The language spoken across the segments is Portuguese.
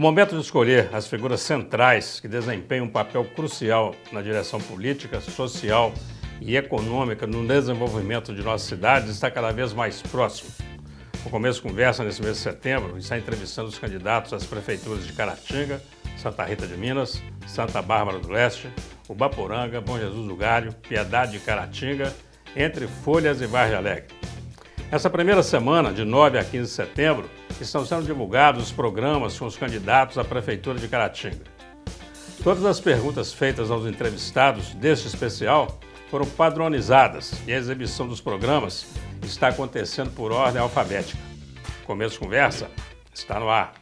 momento de escolher as figuras centrais que desempenham um papel crucial na direção política, social e econômica no desenvolvimento de nossas cidades está cada vez mais próximo. O Começo Conversa, nesse mês de setembro, está entrevistando os candidatos às prefeituras de Caratinga, Santa Rita de Minas, Santa Bárbara do Leste, Ubaporanga, Bom Jesus do Galho, Piedade de Caratinga, Entre Folhas e Vargem Alegre. Nessa primeira semana, de 9 a 15 de setembro, estão sendo divulgados os programas com os candidatos à Prefeitura de Caratinga. Todas as perguntas feitas aos entrevistados deste especial foram padronizadas e a exibição dos programas está acontecendo por ordem alfabética. Começo Conversa está no ar.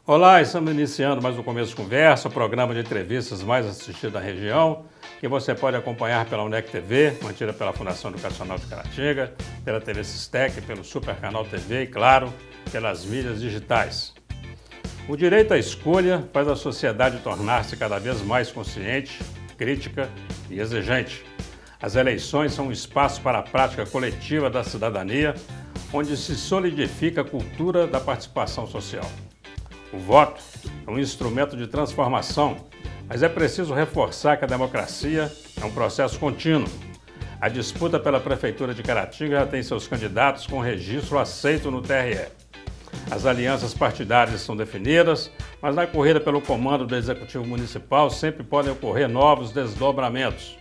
Olá, estamos iniciando mais um Começo Conversa, o programa de entrevistas mais assistido da região, que você pode acompanhar pela UNEC TV, mantida pela Fundação Educacional de Caratinga, pela TV Sistec, pelo Super Canal TV e, claro, pelas mídias digitais. O direito à escolha faz a sociedade tornar-se cada vez mais consciente, crítica e exigente. As eleições são um espaço para a prática coletiva da cidadania, onde se solidifica a cultura da participação social. O voto é um instrumento de transformação, mas é preciso reforçar que a democracia é um processo contínuo. A disputa pela Prefeitura de Caratinga já tem seus candidatos com registro aceito no TRE. As alianças partidárias estão definidas, mas na corrida pelo comando do Executivo Municipal sempre podem ocorrer novos desdobramentos.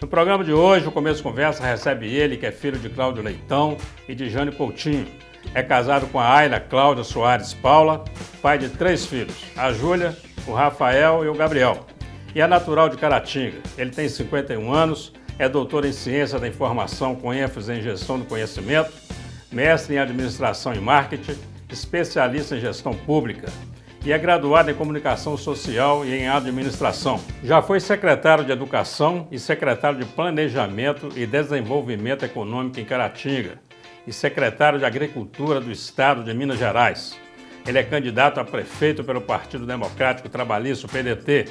No programa de hoje, o Começo Conversa recebe ele, que é filho de Cláudio Leitão e de Jane Coutinho. É casado com a Ayla Cláudia Soares Paula, pai de 3 filhos, a Júlia, o Rafael e o Gabriel. E é natural de Caratinga. Ele tem 51 anos, é doutor em Ciência da Informação com ênfase em Gestão do Conhecimento, mestre em Administração e Marketing, especialista em Gestão Pública e é graduado em Comunicação Social e em Administração. Já foi secretário de Educação e secretário de Planejamento e Desenvolvimento Econômico em Caratinga e secretário de Agricultura do Estado de Minas Gerais. Ele é candidato a prefeito pelo Partido Democrático Trabalhista, o PDT,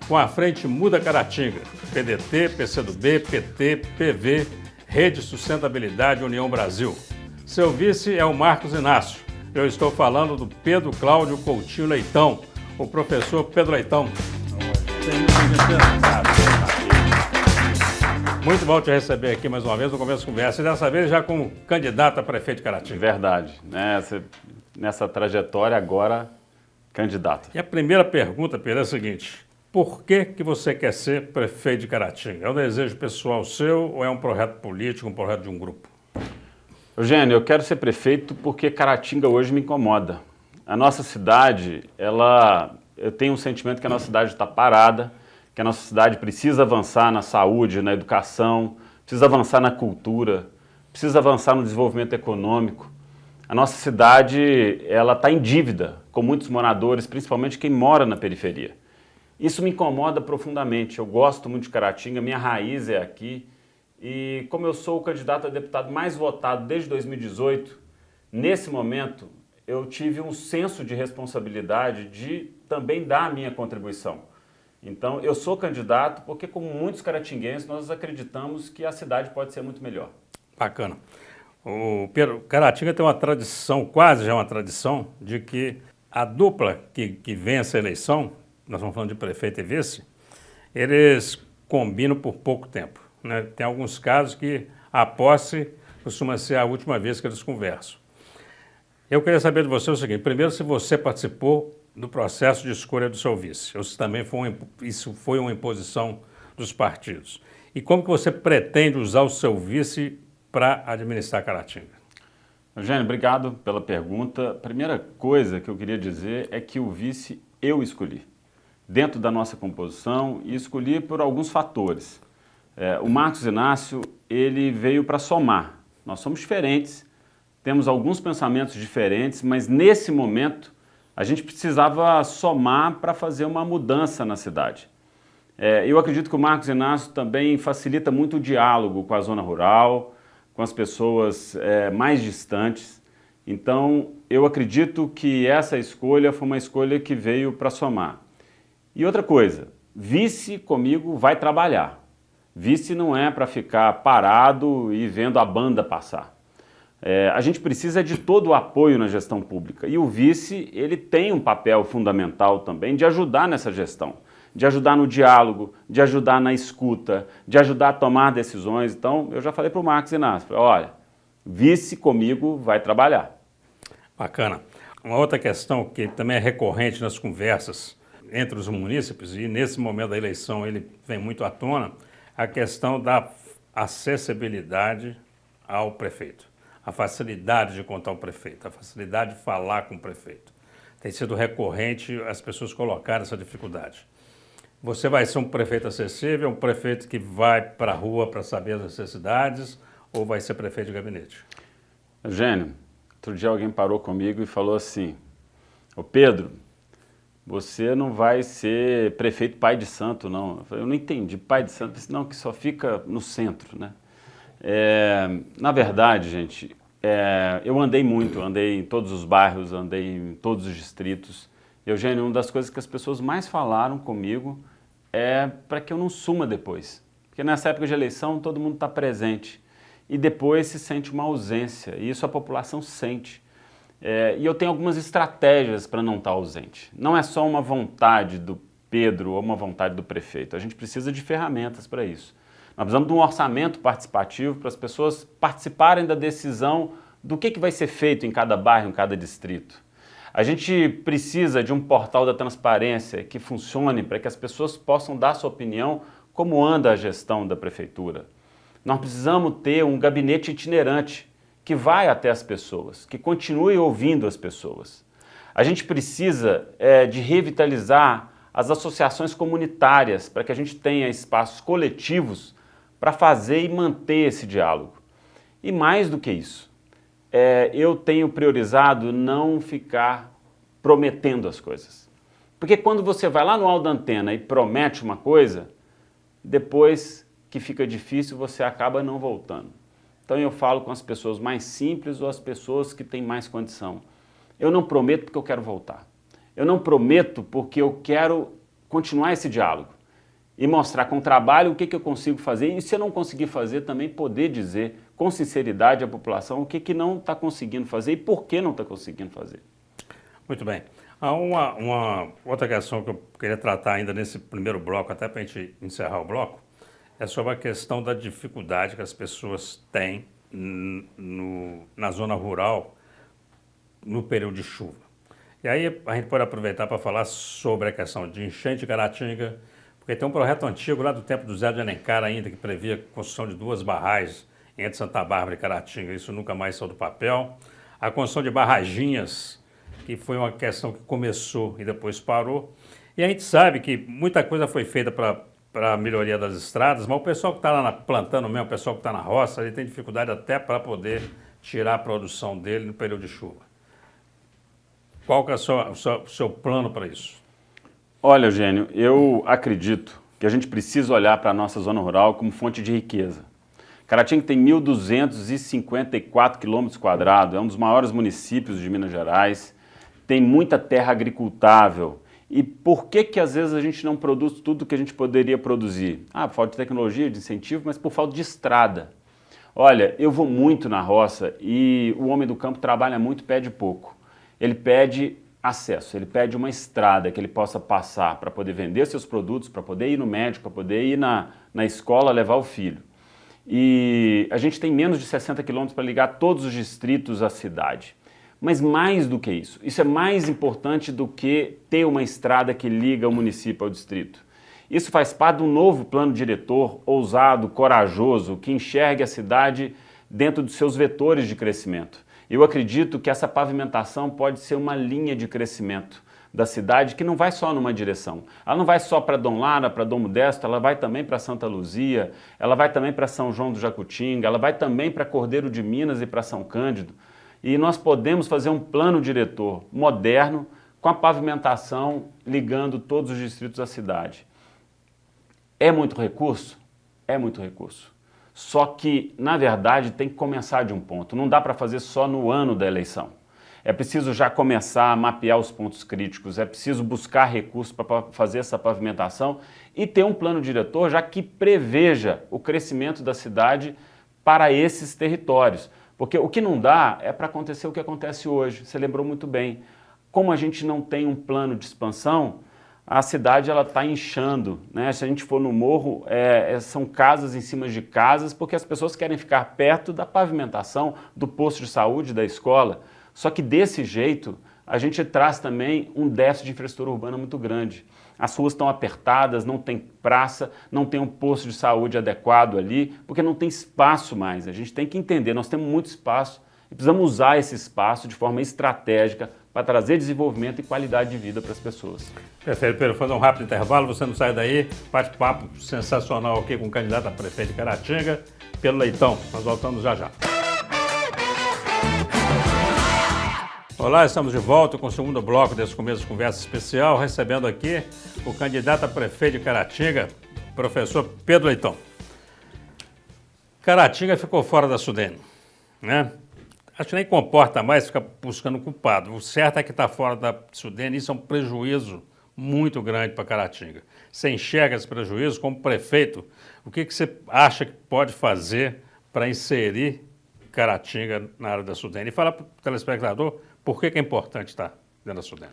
com a frente Muda Caratinga, PDT, PCdoB, PT, PV, Rede Sustentabilidade União Brasil. Seu vice é o Marcos Inácio. Eu estou falando do Pedro Cláudio Coutinho Leitão, o professor Pedro Leitão. Muito bom te receber aqui mais uma vez no Começo Conversa, e dessa vez já como candidato a prefeito de Caratinga. Verdade, né? Nessa trajetória agora, candidato. E a primeira pergunta, Pedro, é a seguinte: por que você quer ser prefeito de Caratinga? É um desejo pessoal seu ou é um projeto político, um projeto de um grupo? Eugênio, eu quero ser prefeito porque Caratinga hoje me incomoda. A nossa cidade, eu tenho um sentimento que a nossa cidade está parada, que a nossa cidade precisa avançar na saúde, na educação, precisa avançar na cultura, precisa avançar no desenvolvimento econômico. A nossa cidade, ela está em dívida com muitos moradores, principalmente quem mora na periferia. Isso me incomoda profundamente. Eu gosto muito de Caratinga, minha raiz é aqui. E como eu sou o candidato a deputado mais votado desde 2018, nesse momento eu tive um senso de responsabilidade de também dar a minha contribuição. Então eu sou candidato porque, como muitos caratinguenses, nós acreditamos que a cidade pode ser muito melhor. Bacana. O Pedro, Caratinga tem uma tradição, quase já uma tradição, de que a dupla que vence a eleição, nós estamos falando de prefeito e vice, eles combinam por pouco tempo. Né? Tem alguns casos que a posse costuma ser a última vez que eles conversam. Eu queria saber de você o seguinte: primeiro, se você participou do processo de escolha do seu vice, ou se também isso foi uma imposição dos partidos. E como que você pretende usar o seu vice para administrar Caratinga? Eugênio, obrigado pela pergunta. A primeira coisa que eu queria dizer é que o vice eu escolhi, dentro da nossa composição, e escolhi por alguns fatores. O Marcos Inácio, ele veio para somar. Nós somos diferentes, temos alguns pensamentos diferentes, mas nesse momento a gente precisava somar para fazer uma mudança na cidade. Eu acredito que o Marcos Inácio também facilita muito o diálogo com a zona rural, com as pessoas mais distantes. Então, eu acredito que essa escolha foi uma escolha que veio para somar. E outra coisa, vice comigo vai trabalhar. Vice não é para ficar parado e vendo a banda passar. A gente precisa de todo o apoio na gestão pública e o vice ele tem um papel fundamental também de ajudar nessa gestão, de ajudar no diálogo, de ajudar na escuta, de ajudar a tomar decisões. Então, eu já falei para o Marcos Inácio, olha, vice comigo vai trabalhar. Bacana. Uma outra questão que também é recorrente nas conversas entre os munícipes, e nesse momento da eleição ele vem muito à tona, a questão da acessibilidade ao prefeito, a facilidade de contar o prefeito, a facilidade de falar com o prefeito. Tem sido recorrente as pessoas colocarem essa dificuldade. Você vai ser um prefeito acessível, um prefeito que vai para a rua para saber as necessidades, ou vai ser prefeito de gabinete? Eugênio, outro dia alguém parou comigo e falou assim, ô Pedro, você não vai ser prefeito pai de santo, não. Eu não entendi, pai de santo, não, que só fica no centro, né? Na verdade, gente, eu andei muito, andei em todos os bairros, andei em todos os distritos. Eugênio, uma das coisas que as pessoas mais falaram comigo é para que eu não suma depois. Porque nessa época de eleição todo mundo está presente e depois se sente uma ausência, e isso a população sente. E eu tenho algumas estratégias para não estar ausente. Não é só uma vontade do Pedro ou uma vontade do prefeito, a gente precisa de ferramentas para isso. Nós precisamos de um orçamento participativo para as pessoas participarem da decisão do que vai ser feito em cada bairro, em cada distrito. A gente precisa de um portal da transparência que funcione para que as pessoas possam dar sua opinião como anda a gestão da prefeitura. Nós precisamos ter um gabinete itinerante que vai até as pessoas, que continue ouvindo as pessoas. A gente precisa de revitalizar as associações comunitárias para que a gente tenha espaços coletivos para fazer e manter esse diálogo. E mais do que isso, eu tenho priorizado não ficar prometendo as coisas. Porque quando você vai lá no alto da antena e promete uma coisa, depois que fica difícil você acaba não voltando. Então eu falo com as pessoas mais simples ou as pessoas que têm mais condição. Eu não prometo porque eu quero voltar. Eu não prometo porque eu quero continuar esse diálogo e mostrar com trabalho o que eu consigo fazer e se eu não conseguir fazer também poder dizer com sinceridade à população o que não está conseguindo fazer e por que não está conseguindo fazer. Muito bem. Há uma outra questão que eu queria tratar ainda nesse primeiro bloco, até para a gente encerrar o bloco, é sobre a questão da dificuldade que as pessoas têm na zona rural no período de chuva. E aí a gente pode aproveitar para falar sobre a questão de enchente de Caratinga, porque tem um projeto antigo lá do tempo do Zé de Alencar ainda, que previa a construção de 2 barragens entre Santa Bárbara e Caratinga. Isso nunca mais saiu do papel. A construção de barraginhas, que foi uma questão que começou e depois parou. E a gente sabe que muita coisa foi feita para a melhoria das estradas, mas o pessoal que está lá plantando mesmo, o pessoal que está na roça, ele tem dificuldade até para poder tirar a produção dele no período de chuva. Qual que é o seu plano para isso? Olha, Eugênio, eu acredito que a gente precisa olhar para a nossa zona rural como fonte de riqueza. Caratinga tem 1.254 km², é um dos maiores municípios de Minas Gerais, tem muita terra agricultável. E por que às vezes a gente não produz tudo que a gente poderia produzir? Por falta de tecnologia, de incentivo, mas por falta de estrada. Olha, eu vou muito na roça e o homem do campo trabalha muito, pede pouco. Ele pede acesso, ele pede uma estrada que ele possa passar para poder vender seus produtos, para poder ir no médico, para poder ir na escola levar o filho. E a gente tem menos de 60 quilômetros para ligar todos os distritos à cidade. Mas mais do que isso é mais importante do que ter uma estrada que liga o município ao distrito. Isso faz parte de um novo plano diretor, ousado, corajoso, que enxergue a cidade dentro dos seus vetores de crescimento. Eu acredito que essa pavimentação pode ser uma linha de crescimento da cidade que não vai só numa direção. Ela não vai só para Dom Lara, para Dom Modesto, ela vai também para Santa Luzia, ela vai também para São João do Jacutinga, ela vai também para Cordeiro de Minas e para São Cândido. E nós podemos fazer um plano diretor moderno com a pavimentação ligando todos os distritos da cidade. É muito recurso? É muito recurso. Só que, na verdade, tem que começar de um ponto. Não dá para fazer só no ano da eleição. é preciso já começar a mapear os pontos críticos, é preciso buscar recursos para fazer essa pavimentação e ter um plano diretor já que preveja o crescimento da cidade para esses territórios. Porque o que não dá é para acontecer o que acontece hoje, você lembrou muito bem. Como a gente não tem um plano de expansão, a cidade está inchando, né? Se a gente for no morro, são casas em cima de casas, porque as pessoas querem ficar perto da pavimentação, do posto de saúde, da escola. Só que desse jeito, a gente traz também um déficit de infraestrutura urbana muito grande. As ruas estão apertadas, não tem praça, não tem um posto de saúde adequado ali, porque não tem espaço mais. A gente tem que entender, nós temos muito espaço e precisamos usar esse espaço de forma estratégica para trazer desenvolvimento e qualidade de vida para as pessoas. Perfeito, Pedro. Vou fazer um rápido intervalo, você não sai daí. Bate-papo sensacional aqui com o candidato a prefeito de Caratinga, Pedro Leitão. Nós voltamos já já. Olá, estamos de volta com o segundo bloco desse começo de conversa especial, recebendo aqui o candidato a prefeito de Caratinga, professor Pedro Leitão. Caratinga ficou fora da Sudene, né? Acho que nem comporta mais ficar buscando culpado. O certo é que está fora da Sudene, isso é um prejuízo muito grande para Caratinga. Você enxerga esse prejuízo como prefeito, o que você acha que pode fazer para inserir Caratinga na área da Sudene? E fala para o telespectador por que é importante estar dentro da Sudene.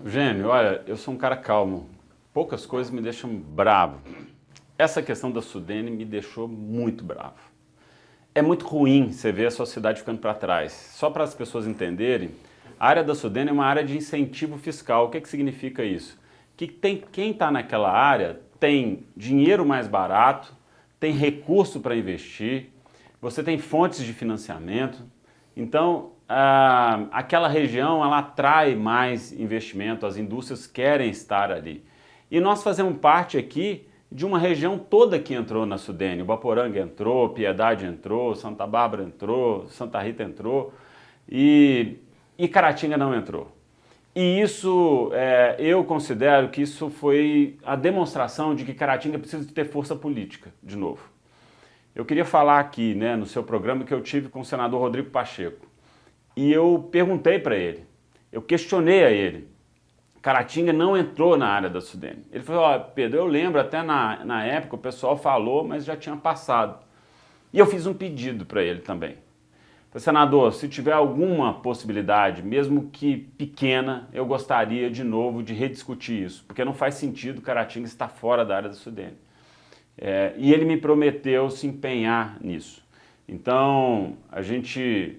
Eugênio, olha, eu sou um cara calmo. Poucas coisas me deixam bravo. Essa questão da Sudene me deixou muito bravo. É muito ruim você ver a sua cidade ficando para trás. Só para as pessoas entenderem, a área da Sudene é uma área de incentivo fiscal. O que significa isso? Que quem está naquela área tem dinheiro mais barato, tem recurso para investir, você tem fontes de financiamento. Então, aquela região ela atrai mais investimento, as indústrias querem estar ali. E nós fazemos parte aqui de uma região toda que entrou na Sudene. Ubaporanga entrou, Piedade entrou, Santa Bárbara entrou, Santa Rita entrou e Caratinga não entrou. E isso, eu considero que isso foi a demonstração de que Caratinga precisa de ter força política, de novo. Eu queria falar aqui, né, no seu programa que eu tive com o senador Rodrigo Pacheco. E eu perguntei para ele, eu questionei a ele, Caratinga não entrou na área da Sudene. Ele falou, ó, Pedro, eu lembro até na época o pessoal falou, mas já tinha passado. E eu fiz um pedido para ele também. Falei, senador, se tiver alguma possibilidade, mesmo que pequena, eu gostaria de novo de rediscutir isso, porque não faz sentido Caratinga estar fora da área da Sudene. E ele me prometeu se empenhar nisso. Então, a gente,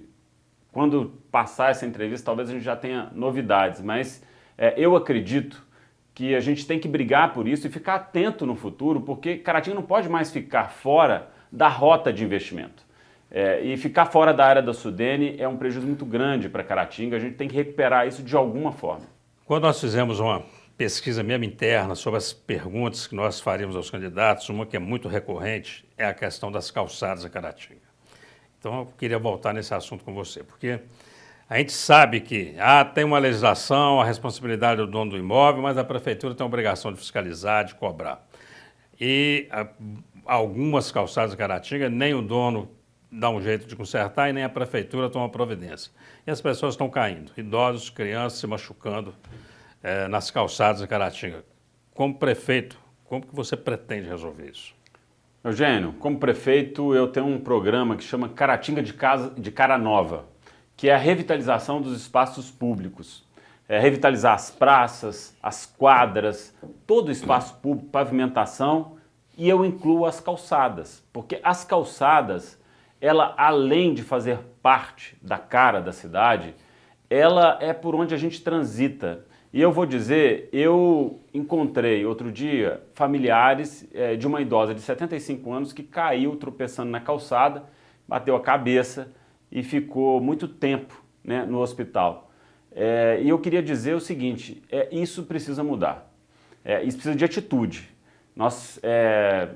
quando passar essa entrevista, talvez a gente já tenha novidades, mas eu acredito que a gente tem que brigar por isso e ficar atento no futuro, porque Caratinga não pode mais ficar fora da rota de investimento. E ficar fora da área da Sudene é um prejuízo muito grande para Caratinga, a gente tem que recuperar isso de alguma forma. Quando nós fizemos uma pesquisa mesmo interna sobre as perguntas que nós faríamos aos candidatos, uma que é muito recorrente é a questão das calçadas a Caratinga. Então eu queria voltar nesse assunto com você, porque a gente sabe que tem uma legislação, a responsabilidade do dono do imóvel, mas a prefeitura tem a obrigação de fiscalizar, de cobrar. E algumas calçadas de Caratinga, nem o dono dá um jeito de consertar e nem a prefeitura toma providência. E as pessoas estão caindo, idosos, crianças se machucando nas calçadas de Caratinga. Como prefeito, como que você pretende resolver isso? Eugênio, como prefeito, eu tenho um programa que chama Caratinga de Cara Nova, que é a revitalização dos espaços públicos. Revitalizar as praças, as quadras, todo o espaço público, pavimentação, e eu incluo as calçadas, porque as calçadas, ela além de fazer parte da cara da cidade, ela é por onde a gente transita. E eu vou dizer, eu encontrei outro dia familiares de uma idosa de 75 anos que caiu tropeçando na calçada, bateu a cabeça e ficou muito tempo, né, no hospital. E eu queria dizer o seguinte, isso precisa mudar, isso precisa de atitude.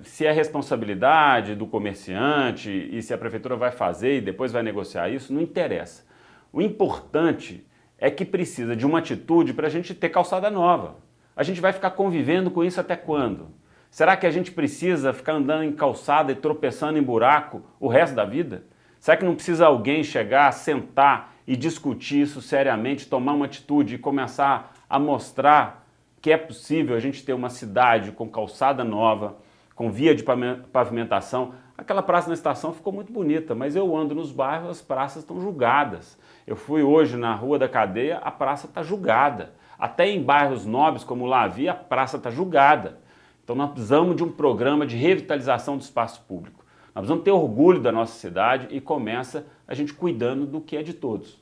Se é responsabilidade do comerciante e se a prefeitura vai fazer e depois vai negociar isso, não interessa. O importante é que precisa de uma atitude para a gente ter calçada nova. A gente vai ficar convivendo com isso até quando? Será que a gente precisa ficar andando em calçada e tropeçando em buraco o resto da vida? Será que não precisa alguém chegar, sentar e discutir isso seriamente, tomar uma atitude e começar a mostrar que é possível a gente ter uma cidade com calçada nova, com via de pavimentação. Aquela praça na estação ficou muito bonita, mas eu ando nos bairros, as praças estão julgadas. Eu fui hoje na Rua da Cadeia, a praça está julgada. Até em bairros nobres como Lavi, a praça está julgada. Então nós precisamos de um programa de revitalização do espaço público. Nós precisamos ter orgulho da nossa cidade e começa a gente cuidando do que é de todos.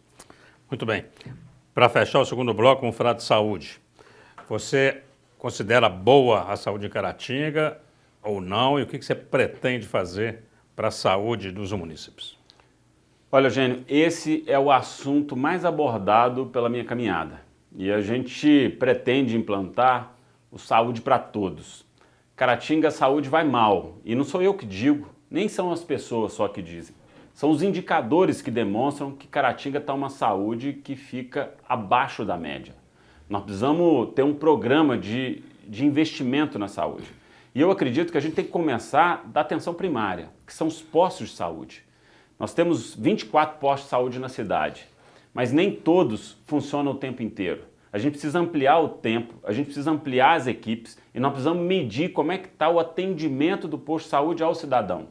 Muito bem. Para fechar o segundo bloco, vamos falar de saúde. Você considera boa a saúde em Caratinga ou não? E o que você pretende fazer para a saúde dos munícipes? Olha, Eugênio, esse é o assunto mais abordado pela minha caminhada. E a gente pretende implantar o Saúde para Todos. Caratinga, a saúde vai mal. E não sou eu que digo, nem são as pessoas só que dizem. São os indicadores que demonstram que Caratinga está uma saúde que fica abaixo da média. Nós precisamos ter um programa de investimento na saúde. E eu acredito que a gente tem que começar da atenção primária, que são os postos de saúde. Nós temos 24 postos de saúde na cidade, mas nem todos funcionam o tempo inteiro. A gente precisa ampliar o tempo, a gente precisa ampliar as equipes e nós precisamos medir como é que está o atendimento do posto de saúde ao cidadão.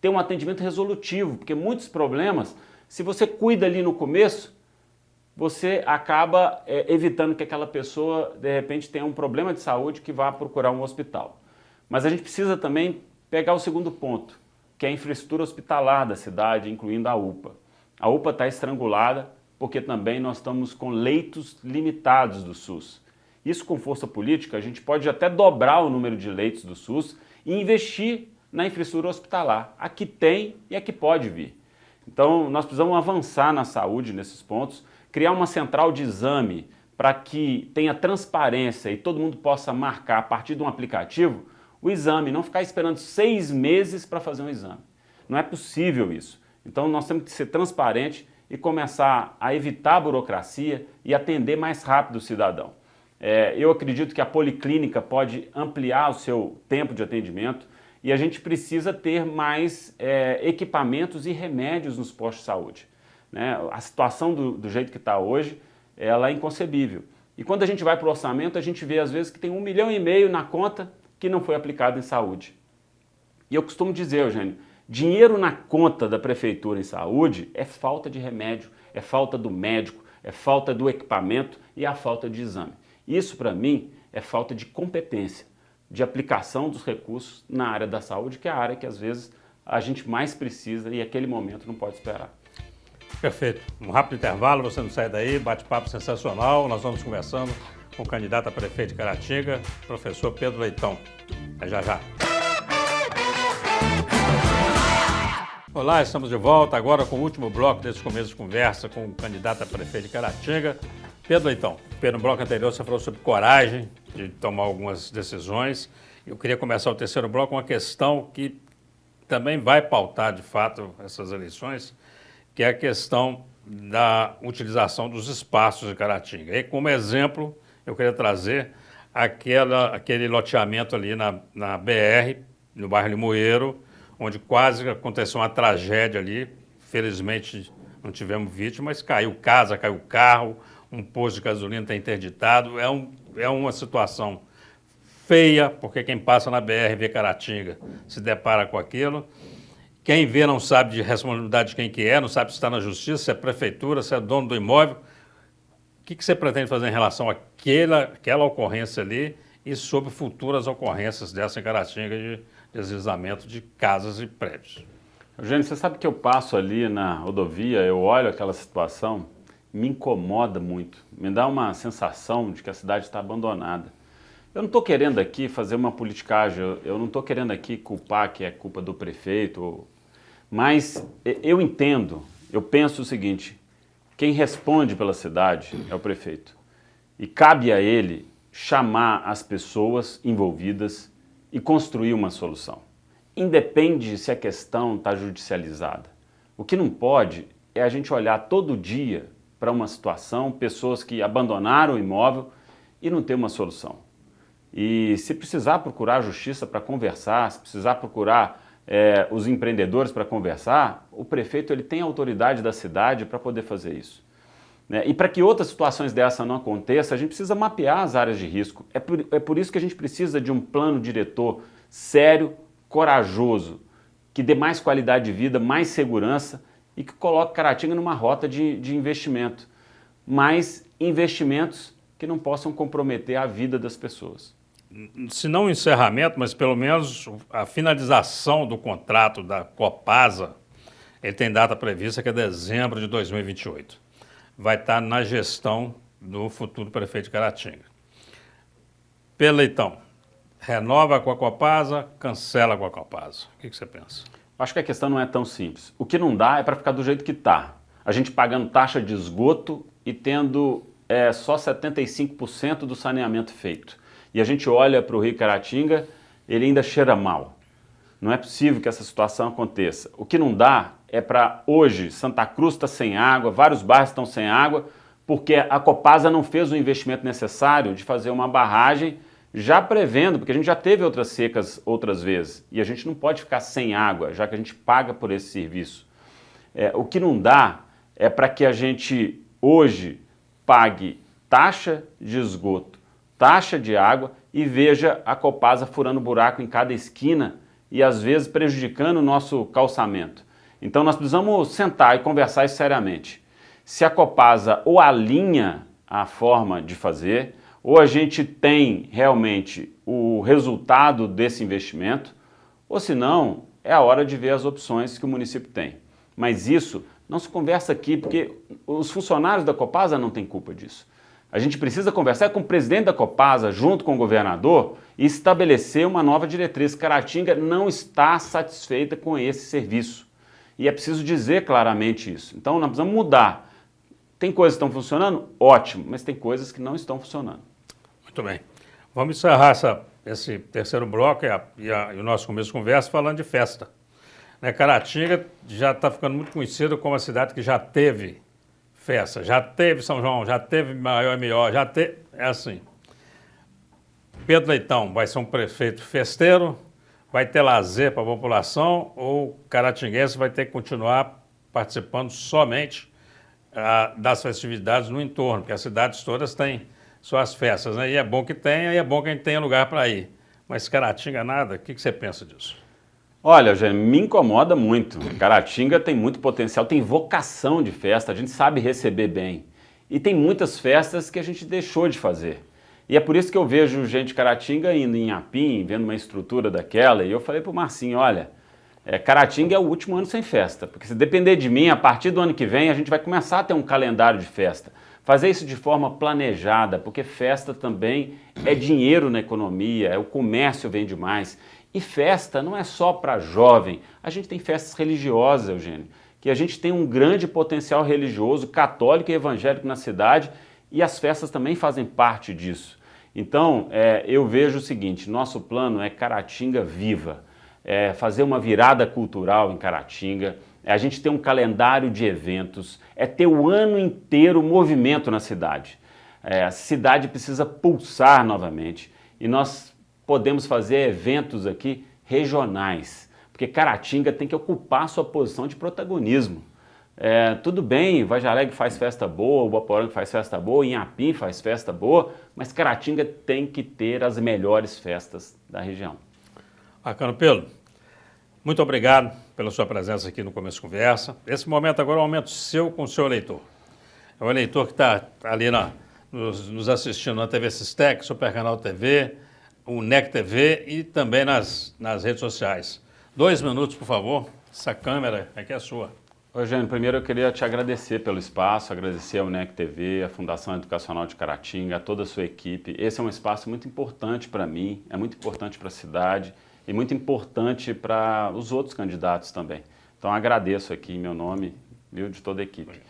Ter um atendimento resolutivo, porque muitos problemas, se você cuida ali no começo, você acaba evitando que aquela pessoa, de repente, tenha um problema de saúde que vá procurar um hospital. Mas a gente precisa também pegar o segundo ponto, que é a infraestrutura hospitalar da cidade, incluindo a UPA. A UPA está estrangulada porque também nós estamos com leitos limitados do SUS. Isso com força política, a gente pode até dobrar o número de leitos do SUS e investir na infraestrutura hospitalar. A que tem e a que pode vir. Então nós precisamos avançar na saúde nesses pontos, criar uma central de exame para que tenha transparência e todo mundo possa marcar a partir de um aplicativo o exame, não ficar esperando 6 meses para fazer um exame. Não é possível isso. Então nós temos que ser transparente e começar a evitar a burocracia e atender mais rápido o cidadão. Eu acredito que a policlínica pode ampliar o seu tempo de atendimento e a gente precisa ter mais equipamentos e remédios nos postos de saúde. Né? A situação do jeito que está hoje, ela é inconcebível. E quando a gente vai para o orçamento, a gente vê às vezes que tem 1,5 milhão na conta que não foi aplicado em saúde. E eu costumo dizer, Eugênio, dinheiro na conta da prefeitura em saúde é falta de remédio, é falta do médico, é falta do equipamento e a falta de exame. Isso, para mim, é falta de competência, de aplicação dos recursos na área da saúde, que é a área que às vezes a gente mais precisa e aquele momento não pode esperar. Perfeito. Um rápido intervalo, você não sai daí, bate-papo sensacional. Nós vamos conversando com o candidato a prefeito de Caratinga, professor Pedro Leitão. Até já. Olá, estamos de volta agora com o último bloco desse começo de conversa com o candidato a prefeito de Caratinga, Pedro Leitão. Pedro, no bloco anterior você falou sobre coragem de tomar algumas decisões. Eu queria começar o terceiro bloco com uma questão que também vai pautar, de fato, essas eleições, que é a questão da utilização dos espaços de Caratinga. E como exemplo, eu queria trazer aquele loteamento ali na BR, no bairro Limoeiro, onde quase aconteceu uma tragédia ali. Felizmente não tivemos vítimas, mas caiu casa, caiu carro, um posto de gasolina está interditado. É uma situação feia, porque quem passa na BR vê Caratinga se depara com aquilo. Quem vê não sabe de responsabilidade de quem que é, não sabe se está na justiça, se é prefeitura, se é dono do imóvel. O que você pretende fazer em relação àquela ocorrência ali e sobre futuras ocorrências dessa em Caratinga de deslizamento de casas e prédios? Eugênio, você sabe que eu passo ali na rodovia, eu olho aquela situação, me incomoda muito, me dá uma sensação de que a cidade está abandonada. Eu não estou querendo aqui fazer uma politicagem, eu não estou querendo aqui culpar que é culpa do prefeito, mas eu entendo, eu penso o seguinte, quem responde pela cidade é o prefeito e cabe a ele chamar as pessoas envolvidas e construir uma solução. Independe se a questão está judicializada. O que não pode é a gente olhar todo dia para uma situação, pessoas que abandonaram o imóvel e não ter uma solução. E se precisar procurar a justiça para conversar, se precisar procurar os empreendedores para conversar, o prefeito ele tem a autoridade da cidade para poder fazer isso. né? E para que outras situações dessa não aconteçam, a gente precisa mapear as áreas de risco. É por isso que a gente precisa de um plano diretor sério, corajoso, que dê mais qualidade de vida, mais segurança e que coloque Caratinga numa rota de investimento. Mas investimentos que não possam comprometer a vida das pessoas. Se não o encerramento, mas pelo menos a finalização do contrato da Copasa, ele tem data prevista que é dezembro de 2028. Vai estar na gestão do futuro prefeito de Caratinga. Pedro Leitão, renova com a Copasa, cancela com a Copasa. O que você pensa? Acho que a questão não é tão simples. O que não dá é para ficar do jeito que está. A gente pagando taxa de esgoto e tendo só 75% do saneamento feito. E a gente olha para o Rio Caratinga, ele ainda cheira mal. Não é possível que essa situação aconteça. O que não dá é para hoje, Santa Cruz está sem água, vários bairros estão sem água, porque a Copasa não fez o investimento necessário de fazer uma barragem já prevendo, porque a gente já teve outras secas outras vezes, e a gente não pode ficar sem água, já que a gente paga por esse serviço. O que não dá é para que a gente hoje pague taxa de esgoto, taxa de água e veja a Copasa furando buraco em cada esquina e às vezes prejudicando o nosso calçamento. Então nós precisamos sentar e conversar isso seriamente. Se a Copasa ou alinha a forma de fazer, ou a gente tem realmente o resultado desse investimento, ou se não, é a hora de ver as opções que o município tem. Mas isso não se conversa aqui, porque os funcionários da Copasa não têm culpa disso. A gente precisa conversar com o presidente da Copasa, junto com o governador, e estabelecer uma nova diretriz. Caratinga não está satisfeita com esse serviço. E é preciso dizer claramente isso. Então nós precisamos mudar. Tem coisas que estão funcionando? Ótimo, mas tem coisas que não estão funcionando. Muito bem. Vamos encerrar esse terceiro bloco e o nosso começo de conversa falando de festa. Caratinga já está ficando muito conhecida como a cidade que já teve festa, já teve São João, já teve Maior e Melhor, já teve... É assim. Pedro Leitão vai ser um prefeito festeiro, vai ter lazer para a população ou caratinguense vai ter que continuar participando somente das festividades no entorno, porque as cidades todas têm suas festas, né? E é bom que tenha, e é bom que a gente tenha lugar para ir. Mas Caratinga nada, o que você pensa disso? Olha, Eugênio, me incomoda muito. Caratinga tem muito potencial, tem vocação de festa, a gente sabe receber bem. E tem muitas festas que a gente deixou de fazer. E é por isso que eu vejo gente de Caratinga indo em Apim, vendo uma estrutura daquela, e eu falei pro Marcinho, olha, Caratinga é o último ano sem festa, porque se depender de mim, a partir do ano que vem a gente vai começar a ter um calendário de festa. Fazer isso de forma planejada, porque festa também é dinheiro na economia, o comércio vende mais. E festa não é só para jovem, a gente tem festas religiosas, Eugênio, que a gente tem um grande potencial religioso, católico e evangélico na cidade, e as festas também fazem parte disso. Então, eu vejo o seguinte, nosso plano é Caratinga viva, fazer uma virada cultural em Caratinga, a gente ter um calendário de eventos, ter o ano inteiro movimento na cidade. A cidade precisa pulsar novamente e nós podemos fazer eventos aqui regionais, porque Caratinga tem que ocupar sua posição de protagonismo. Tudo bem, Vargem Alegre faz festa boa, Ubaporanga faz festa boa, Inhapim faz festa boa, mas Caratinga tem que ter as melhores festas da região. Bacana, Pedro. Muito obrigado pela sua presença aqui no Começo de Conversa. Esse momento agora é um momento seu com o seu eleitor. É o eleitor que está ali nos assistindo na TV Sistec, Super Canal TV, o NEC TV e também nas redes sociais. 2 minutos, por favor. Essa câmera aqui é sua. Eugênio, primeiro eu queria te agradecer pelo espaço, agradecer ao NEC TV, à Fundação Educacional de Caratinga, a toda a sua equipe. Esse é um espaço muito importante para mim, é muito importante para a cidade e muito importante para os outros candidatos também. Então agradeço aqui em meu nome, viu, de toda a equipe.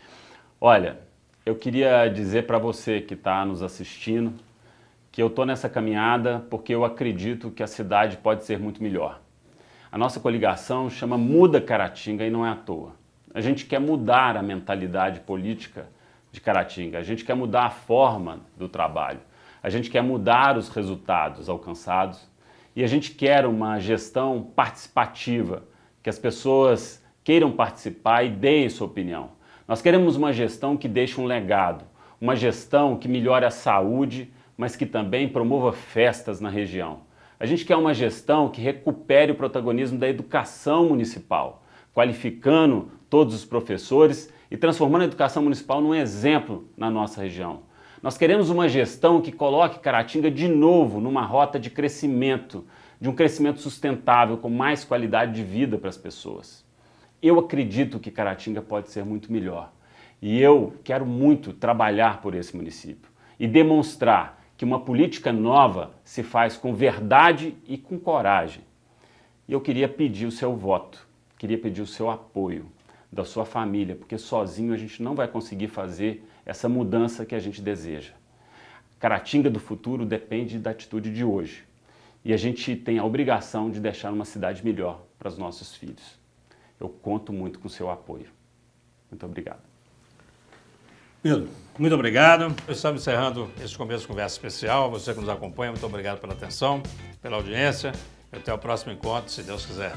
Olha, eu queria dizer para você que está nos assistindo que eu estou nessa caminhada porque eu acredito que a cidade pode ser muito melhor. A nossa coligação chama Muda Caratinga e não é à toa. A gente quer mudar a mentalidade política de Caratinga, a gente quer mudar a forma do trabalho, a gente quer mudar os resultados alcançados e a gente quer uma gestão participativa, que as pessoas queiram participar e deem sua opinião. Nós queremos uma gestão que deixe um legado, uma gestão que melhore a saúde, mas que também promova festas na região. A gente quer uma gestão que recupere o protagonismo da educação municipal, qualificando todos os professores e transformando a educação municipal num exemplo na nossa região. Nós queremos uma gestão que coloque Caratinga de novo numa rota de crescimento, de um crescimento sustentável, com mais qualidade de vida para as pessoas. Eu acredito que Caratinga pode ser muito melhor e eu quero muito trabalhar por esse município e demonstrar que uma política nova se faz com verdade e com coragem. E eu queria pedir o seu voto, queria pedir o seu apoio da sua família, porque sozinho a gente não vai conseguir fazer essa mudança que a gente deseja. Caratinga do futuro depende da atitude de hoje. E a gente tem a obrigação de deixar uma cidade melhor para os nossos filhos. Eu conto muito com o seu apoio. Muito obrigado. Milton, muito obrigado. Estamos encerrando esse começo de conversa especial. Você que nos acompanha, muito obrigado pela atenção, pela audiência. Até o próximo encontro, se Deus quiser.